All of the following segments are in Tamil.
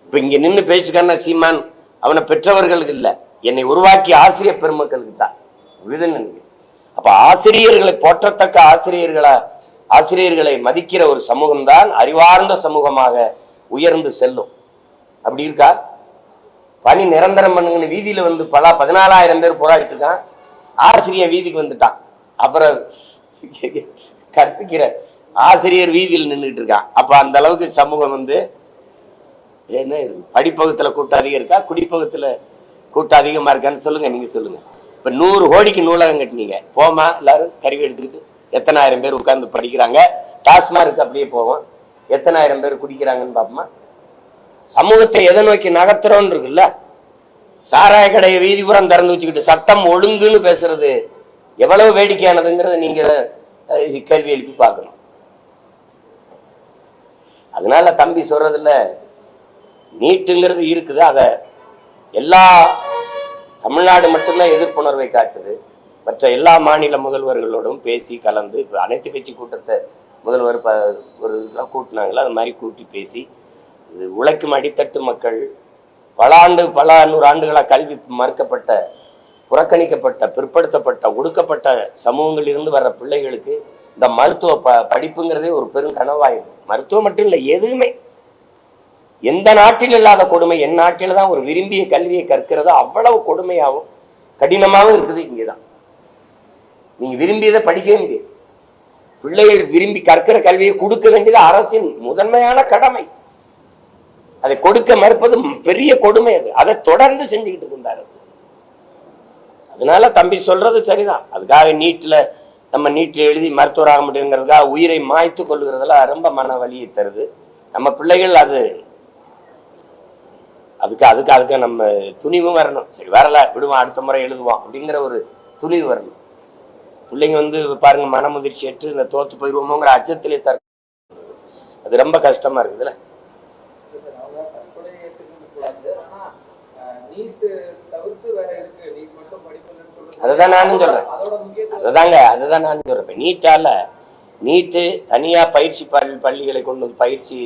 இப்ப இங்க நின்று பேச்சுக்கான சீமான் அவனை பெற்றவர்களுக்கு இல்லை, என்னை உருவாக்கிய ஆசிரியர் பெருமக்களுக்கு தான் விருதுன்னு நினைக்கிறேன். அப்ப ஆசிரியர்களை போற்றத்தக்க ஆசிரியர்களை மதிக்கிற ஒரு சமூகம் தான் அறிவார்ந்த சமூகமாக உயர்ந்து செல்லும். அப்படி இருக்கா? பணி நிரந்தரம் பண்ணுங்கன்னு வீதியில வந்து 14,000 பேர் போராடிட்டு இருக்கான், ஆசிரியர் வீதிக்கு வந்துட்டான். அப்புறம் கற்பிக்கிற ஆசிரியர் வீதியில் நின்றுட்டு இருக்கான். அப்ப அந்த அளவுக்கு சமூகம் வந்து என்ன படிப்பகத்துல கூட்டம் அதிகம் இருக்கா, குடிப்பகத்துல கூட்டம் அதிகமா இருக்கான்னு சொல்லுங்க. நீங்க சொல்லுங்க. இப்ப 100 கோடிக்கு நூலகம் கட்டினீங்க, போமா எல்லாரும் கருவி எடுத்துக்கிட்டு எத்தனை ஆயிரம் பேர் உட்கார்ந்து படிக்கிறாங்க. டாஸ்மார்க் அப்படியே போவோம், எத்தனை ஆயிரம் பேர் குடிக்கிறாங்கன்னு பாப்போமா. சமூகத்தை எதை நோக்கி நகர்த்துறோன்னு இருக்குல்ல. சாராய கடையை வீதிபுறம் திறந்து வச்சுக்கிட்டு சட்டம் ஒழுங்குன்னு பேசுறது எவ்வளவு வேடிக்கையானதுங்கிறத நீங்க கேள்வி எழுப்பி பார்க்கணும். அதனால தம்பி சொல்றதுல நீட்டுங்கிறது இருக்குது. அத எல்லா தமிழ்நாடு மட்டும்தான் எதிர்ப்புணர்வை காட்டுது. மற்ற எல்லா மாநில முதல்வர்களோடும் பேசி கலந்து, இப்போ அனைத்து கட்சி கூட்டத்தை முதல்வர் ஒரு இதெல்லாம் கூட்டினாங்களோ அது மாதிரி கூட்டி பேசி, இது உழைக்கும் அடித்தட்டு மக்கள், பல 100 ஆண்டுகளாக கல்வி மறுக்கப்பட்ட, புறக்கணிக்கப்பட்ட, பிற்படுத்தப்பட்ட, ஒடுக்கப்பட்ட சமூகங்களிலிருந்து வர்ற பிள்ளைகளுக்கு இந்த மருத்துவ படிப்புங்கிறதே ஒரு பெரும் கனவாயிருக்கு. மருத்துவம் மட்டும் இல்லை, எதுவுமே எந்த நாட்டில் இல்லாத கொடுமை என் நாட்டில் தான் ஒரு விரும்பிய கல்வியை கற்கிறது அவ்வளவு கொடுமையாகவும் கடினமாகவும் இருக்குது. இங்கேதான் நீங்க விரும்பியதை படிக்கவே முடியாது. பிள்ளைகள் விரும்பி கற்கிற கல்வியை கொடுக்க வேண்டியது அரசின் முதன்மையான கடமை. அதை கொடுக்க மறுப்பது பெரிய கொடுமை. அதை தொடர்ந்து செஞ்சுக்கிட்டு இருக்கு இந்த அரசு. அதனால தம்பி சொல்றது சரிதான். அதுக்காக நம்ம நீட்டில் எழுதி மருத்துவராக முடியுங்கிறதுக்காக உயிரை மாய்த்து கொள்ளுகிறதுல ரொம்ப மன வலியை தருது. நம்ம பிள்ளைகள் அதுக்கு நம்ம துணிவும் வரணும். சரி வரல விடுவோம், அடுத்த முறை எழுதுவோம் அப்படிங்கிற ஒரு துணிவு வரணும். பிள்ளைங்க வந்து பாருங்க, மனமுதிர்ச்சி ஏற்று இந்த தோத்து போயிடுவோமோங்கிற அச்சத்திலே அது ரொம்ப கஷ்டமா இருக்குதுல்ல. அதுதான் நானும் சொல்றேன். அதுதான் நானும் சொல்றேன். நீட்டு தனியா பயிற்சி பள்ளிகளை கொண்டு பயிற்சி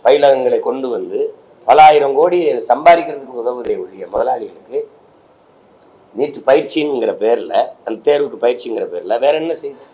பயிலகங்களை கொண்டு வந்து பல ஆயிரம் கோடி சம்பாதிக்கிறதுக்கு உதவுதே ஒழிய முதலாளிகளுக்கு நீட்டு பயிற்சிங்கிற பேர்ல, அந்த தேர்வுக்கு பயிற்சிங்கிற பேர்ல வேற என்ன செய்யுது?